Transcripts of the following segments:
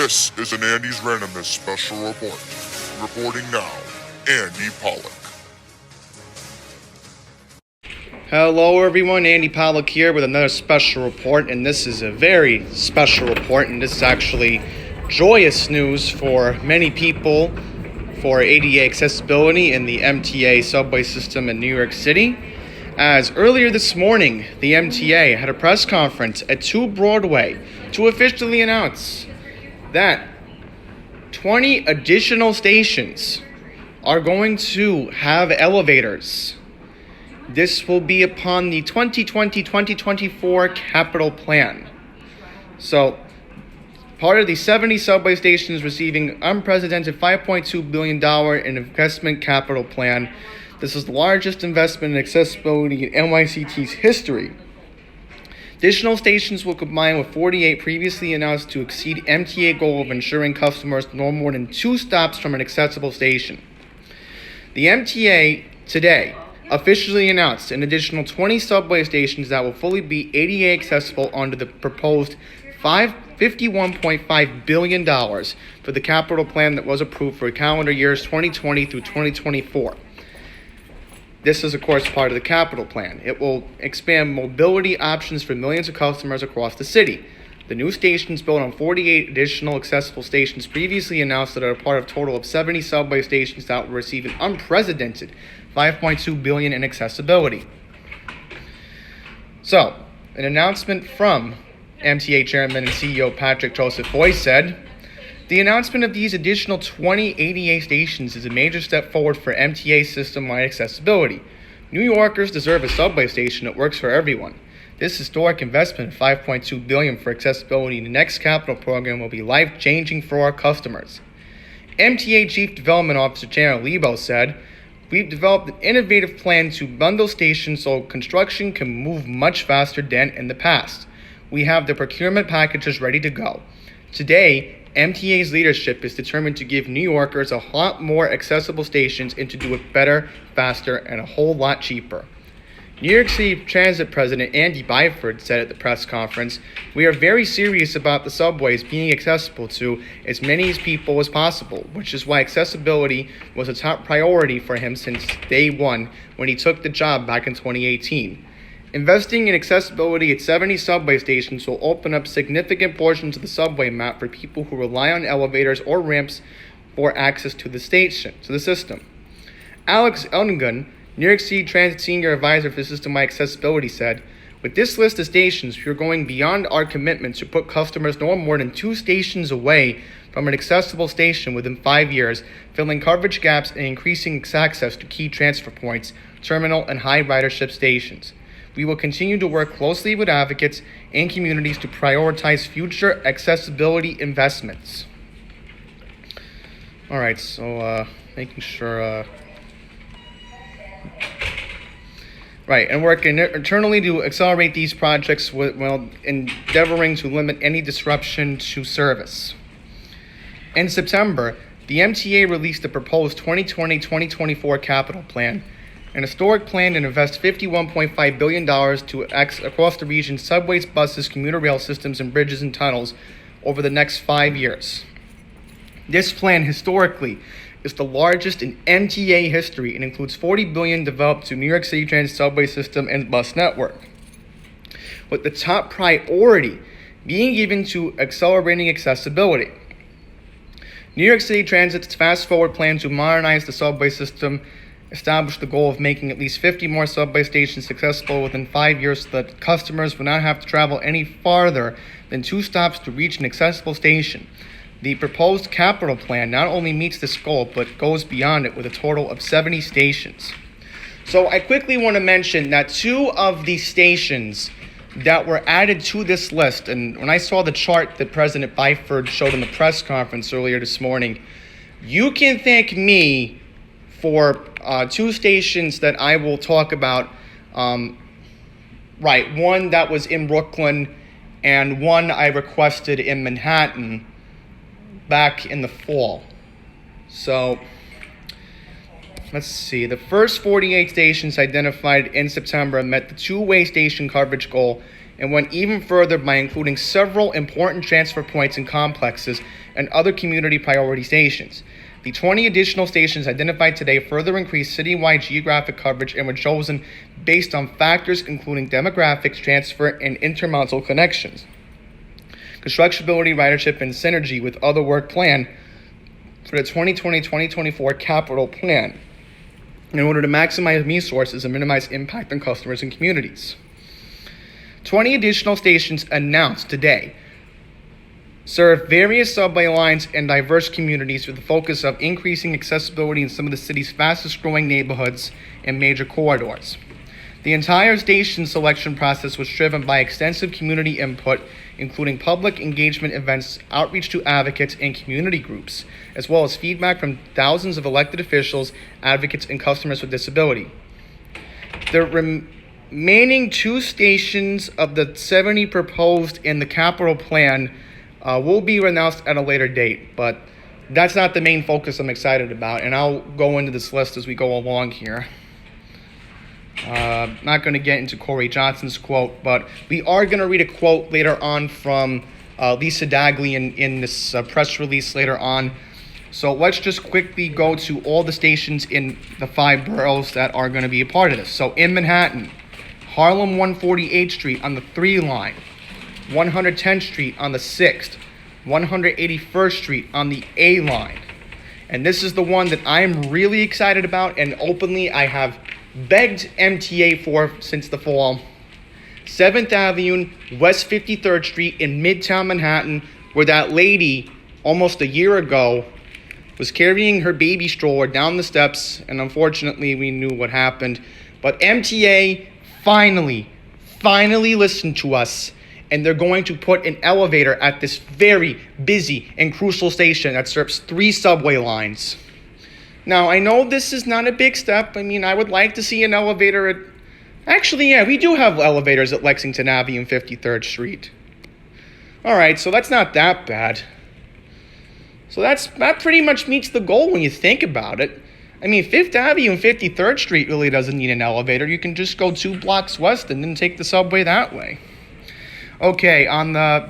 This is an Andy's Randomness special report. Reporting now, Andy Pollack. Hello everyone, Andy Pollack here with another special report, and this is a very special report, and this is actually joyous news for many people for ADA accessibility in the MTA subway system in New York City. As earlier this morning, the MTA had a press conference at 2 Broadway to officially announce that 20 additional stations are going to have elevators. This will be upon the 2020-2024 capital plan. So, part of the 70 subway stations receiving unprecedented $5.2 billion in investment capital plan. This is the largest investment in accessibility in NYCT's history. Additional stations will combine with 48 previously announced to exceed MTA goal of ensuring customers no more than 2 stops from an accessible station. The MTA today officially announced an additional 20 subway stations that will fully be ADA accessible under the proposed $51.5 billion for the capital plan that was approved for calendar years 2020 through 2024. This is, of course, part of the capital plan. It will expand mobility options for millions of customers across the city. The new stations build on 48 additional accessible stations previously announced that are part of a total of 70 subway stations that will receive an unprecedented $5.2 billion in accessibility. So, an announcement from MTA Chairman and CEO Patrick Joseph Boyce said, "The announcement of these additional 20 ADA stations is a major step forward for MTA system-wide accessibility. New Yorkers deserve a subway station that works for everyone. This historic investment of $5.2 billion for accessibility in the next capital program will be life-changing for our customers." MTA Chief Development Officer Chandler Lebo said, "We've developed an innovative plan to bundle stations so construction can move much faster than in the past. We have the procurement packages ready to go. Today, MTA's leadership is determined to give New Yorkers a lot more accessible stations and to do it better, faster, and a whole lot cheaper." New York City Transit President Andy Pollack said at the press conference, "We are very serious about the subways being accessible to as many people as possible, which is why accessibility was a top priority for him since day one when he took the job back in 2018. Investing in accessibility at 70 subway stations will open up significant portions of the subway map for people who rely on elevators or ramps for access to the system." Alex Elnigan, New York City Transit Senior Advisor for System-Wide Accessibility, said, "With this list of stations, we are going beyond our commitment to put customers no more than 2 stations away from an accessible station within 5 years, filling coverage gaps and increasing access to key transfer points, terminal, and high ridership stations. We will continue to work closely with advocates and communities to prioritize future accessibility investments." All right, so making sure... Right, and working internally to accelerate these projects while endeavoring to limit any disruption to service. In September, the MTA released the proposed 2020-2024 capital plan, an historic plan to invest $51.5 billion to across the region's subways, buses, commuter rail systems, and bridges and tunnels over the next 5 years. This plan historically is the largest in MTA history and includes $40 billion developed to New York City Transit subway system and bus network, with the top priority being given to accelerating accessibility. New York City Transit's Fast Forward plan to modernize the subway system established the goal of making at least 50 more subway stations accessible within 5 years so that customers will not have to travel any farther than 2 stops to reach an accessible station. The proposed capital plan not only meets this goal, but goes beyond it with a total of 70 stations. So I quickly want to mention that 2 of the stations that were added to this list, and when I saw the chart that President Byford showed in the press conference earlier this morning, you can thank me for 2 stations that I will talk about. Right, one that was in Brooklyn and one I requested in Manhattan back in the fall. So let's see. The first 48 stations identified in September met the 2-way station coverage goal and went even further by including several important transfer points and complexes and other community priority stations. The 20 additional stations identified today further increased citywide geographic coverage and were chosen based on factors including demographics, transfer, and intermodal connections, constructability, ridership, and synergy with other work planned for the 2020-2024 capital plan in order to maximize resources and minimize impact on customers and communities. 20 additional stations announced today serve various subway lines and diverse communities with the focus of increasing accessibility in some of the city's fastest growing neighborhoods and major corridors. The entire station selection process was driven by extensive community input, including public engagement events, outreach to advocates and community groups, as well as feedback from thousands of elected officials, advocates, and customers with disability. The remaining 2 stations of the 70 proposed in the capital plan will be announced at a later date, but that's not the main focus I'm excited about, and I'll go into this list as we go along here. Not going to get into Corey Johnson's quote, but we are going to read a quote later on from Lisa Dagley in this press release later on. So let's just quickly go to all the stations in the 5 boroughs that are going to be a part of this. So in Manhattan, Harlem 148th Street on the 3 line, 110th Street on the 6th, 181st Street on the A line. And this is the one that I'm really excited about, and openly I have begged MTA for since the fall. 7th Avenue, West 53rd Street in Midtown Manhattan, where that lady almost a year ago was carrying her baby stroller down the steps, and unfortunately we knew what happened. But MTA finally listened to us, and they're going to put an elevator at this very busy and crucial station that serves 3 subway lines. Now, I know this is not a big step. I mean, I would like to see an elevator at... Actually, yeah, we do have elevators at Lexington Avenue and 53rd Street. All right, so that's not that bad. So that pretty much meets the goal when you think about it. I mean, 5th Avenue and 53rd Street really doesn't need an elevator. You can just go 2 blocks west and then take the subway that way. Okay, on the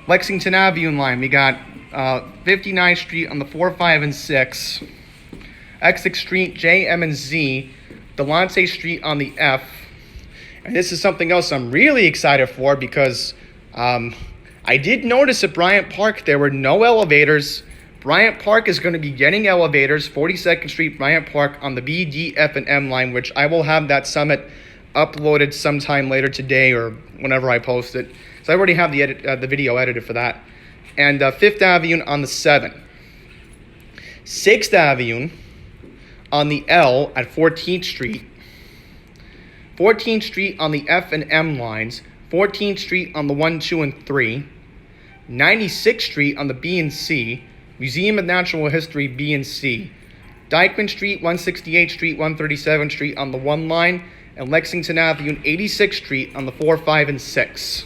Lexington Avenue line, we got 59th Street on the 4, 5, and 6. Essex Street, J, M, and Z, Delonte Street on the F. And this is something else I'm really excited for because I did notice at Bryant Park there were no elevators. Bryant Park is going to be getting elevators, 42nd Street, Bryant Park on the B, D, F, and M line, which I will have that summit uploaded sometime later today or whenever I post it. So I already have the video edited for that. And 5th Avenue on the 7. 6th Avenue on the L at 14th Street, 14th Street on the F and M lines, 14th Street on the 1, 2, and 3, 96th Street on the B and C, Museum of Natural History B and C, Dyckman Street, 168th Street, 137th Street on the 1 line, and Lexington Avenue, 86th Street on the 4, 5, and 6.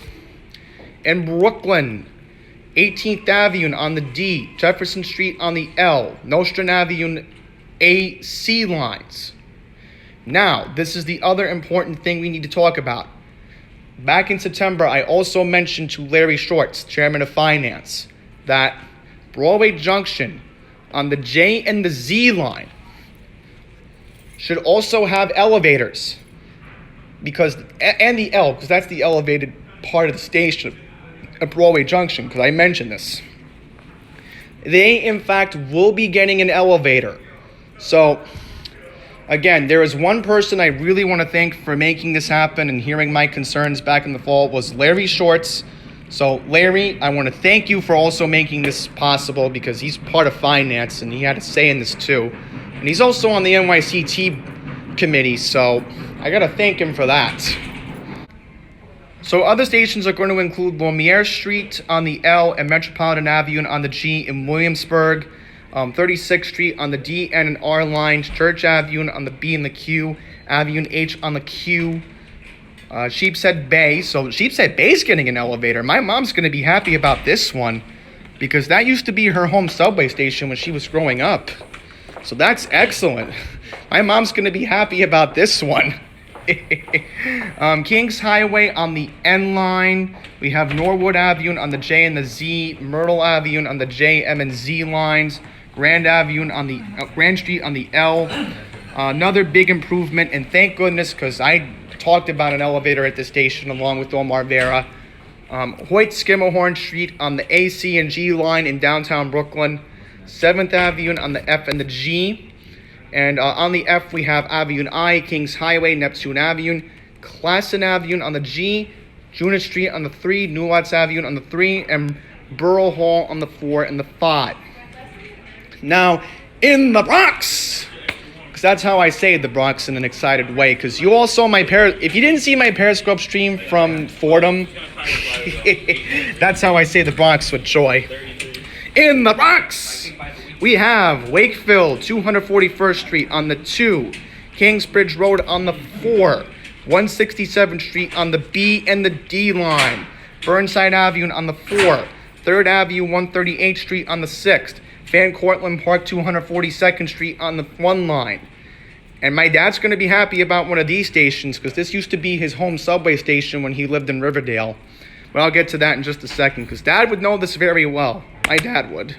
In Brooklyn, 18th Avenue on the D, Jefferson Street on the L, Nostrand Avenue A, C lines. Now, this is the other important thing we need to talk about. Back in September, I also mentioned to Larry Shorts, Chairman of Finance, that Broadway Junction on the J and the Z line should also have elevators. And the L, because that's the elevated part of the station at Broadway Junction, because I mentioned this. They, in fact, will be getting an elevator. So, again, there is one person I really want to thank for making this happen and hearing my concerns back in the fall was Larry Shorts. So, Larry, I want to thank you for also making this possible because he's part of finance and he had a say in this too. And he's also on the NYCT committee, so I got to thank him for that. So other stations are going to include Lumiere Street on the L and Metropolitan Avenue on the G in Williamsburg, 36th Street on the D, N, and R lines, Church Avenue on the B and the Q, Avenue H on the Q, Sheepshead Bay. So Sheepshead Bay's getting an elevator. My mom's going to be happy about this one because that used to be her home subway station when she was growing up. So that's excellent. My mom's going to be happy about this one. Kings Highway on the N line. We have Norwood Avenue on the J and the Z, Myrtle Avenue on the J, M, and Z lines, Grand Avenue on the Grand Street on the L. Another big improvement, and thank goodness, because I talked about an elevator at the station along with Omar Vera. Hoyt Skimmerhorn Street on the A, C, and G line in downtown Brooklyn. 7th Avenue on the F and the G. And on the F, we have Avenue I, Kings Highway, Neptune Avenue, Classen Avenue on the G, Juna Street on the 3, Newlatts Avenue on the 3, and Borough Hall on the 4 and the 5. Now, in the Bronx, because that's how I say the Bronx in an excited way, because you all saw my if you didn't see my Periscope stream from Fordham, that's how I say the Bronx with joy. In the Bronx, we have Wakefield, 241st Street on the 2, Kingsbridge Road on the 4, 167th Street on the B and the D line, Burnside Avenue on the 4, 3rd Avenue, 138th Street on the 6th, Van Cortlandt Park, 242nd Street on the 1 line. And my dad's going to be happy about one of these stations because this used to be his home subway station when he lived in Riverdale. But I'll get to that in just a second because Dad would know this very well. My dad would.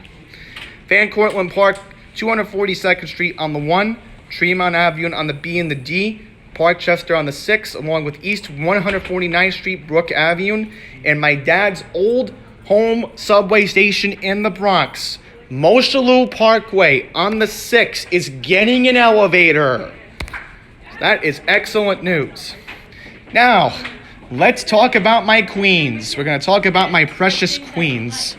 Van Cortlandt Park, 242nd Street on the 1, Tremont Avenue on the B and the D, Parkchester on the 6, along with East 149th Street, Brook Avenue, and my dad's old home subway station in the Bronx, Mosholu Parkway on the 6 is getting an elevator. That is excellent news. Now, let's talk about my queens. We're going to talk about my precious queens.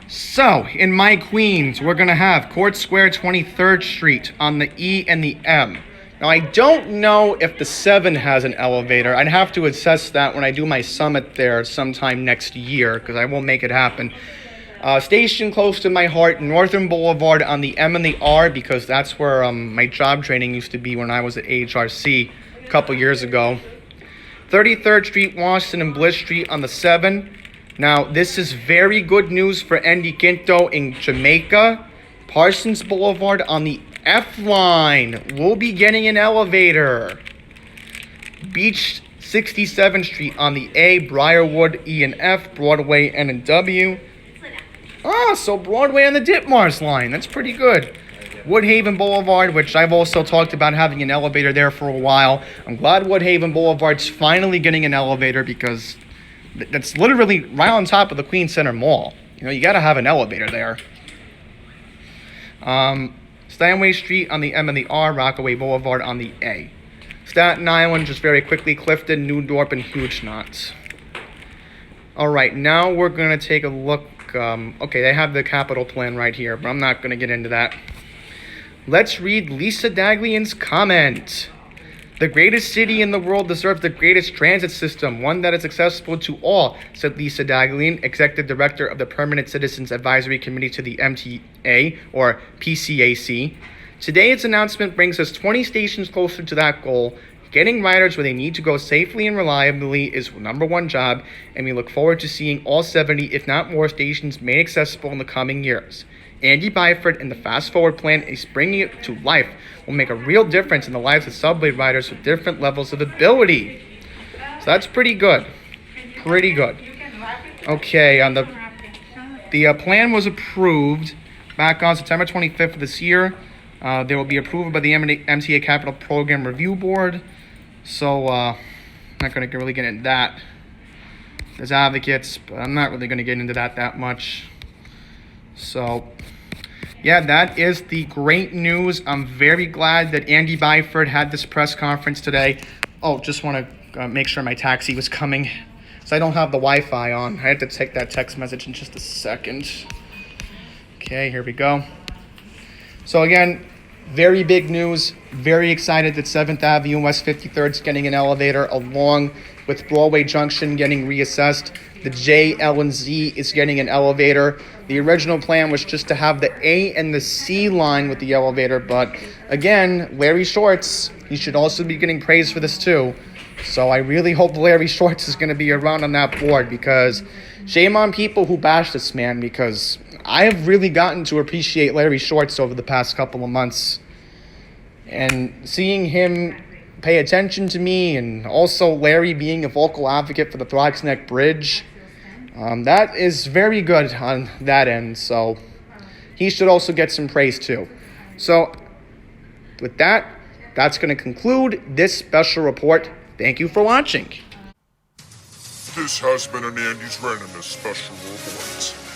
So, in my Queens, we're going to have Court Square 23rd Street on the E and the M. Now, I don't know if the 7 has an elevator. I'd have to assess that when I do my summit there sometime next year, because I won't make it happen. Station close to my heart, Northern Boulevard on the M and the R, because that's where my job training used to be when I was at AHRC a couple years ago. 33rd Street, Washington, and Bliss Street on the 7. Now, this is very good news for Andy Quinto in Jamaica. Parsons Boulevard on the F line will be getting an elevator. Beach 67th Street on the A, Briarwood, E and F, Broadway, N and W. So Broadway on the Ditmars line. That's pretty good. Woodhaven Boulevard, which I've also talked about having an elevator there for a while. I'm glad Woodhaven Boulevard's finally getting an elevator because that's literally right on top of the Queens Center Mall. You know, you got to have an elevator there. Steinway Street on the M and the R, Rockaway Boulevard on the A. Staten Island, just very quickly, Clifton, New Dorp, and Huguenot. All right, now we're going to take a look. Okay, they have the capital plan right here, but I'm not going to get into that. Let's read Lisa Daglian's comment. The greatest city in the world deserves the greatest transit system, one that is accessible to all, said Lisa Daglian, Executive Director of the Permanent Citizens Advisory Committee to the MTA, or PCAC. Today, its announcement brings us 20 stations closer to that goal. Getting riders where they need to go safely and reliably is number one job, and we look forward to seeing all 70, if not more, stations made accessible in the coming years. Andy Byford and the Fast Forward plan is bringing it to life will make a real difference in the lives of subway riders with different levels of ability. So that's pretty good. Pretty good. Okay, on the plan was approved back on September 25th of this year. There will be approval by the MTA Capital Program Review Board. So, I'm not going to really get into that. There's advocates, but I'm not really going to get into that much. So, yeah, that is the great news. I'm very glad that Andy Byford had this press conference today. Oh, just want to make sure my taxi was coming. So I don't have the Wi-Fi on. I had to take that text message in just a second. Okay, here we go. So again, very big news. Very excited that 7th Avenue and West 53rd is getting an elevator, along with Broadway Junction getting reassessed. The J, L, and Z is getting an elevator. The original plan was just to have the A and the C line with the elevator, but again, Larry Shorts, he should also be getting praise for this too. So I really hope Larry Shorts is going to be around on that board, because shame on people who bash this man, because I have really gotten to appreciate Larry Shorts over the past couple of months. And seeing him pay attention to me, and also Larry being a vocal advocate for the Throgs Neck Bridge. That is very good on that end, so he should also get some praise too. So with that, that's going to conclude this special report. Thank you for watching. This has been an Andy's Randomness special report.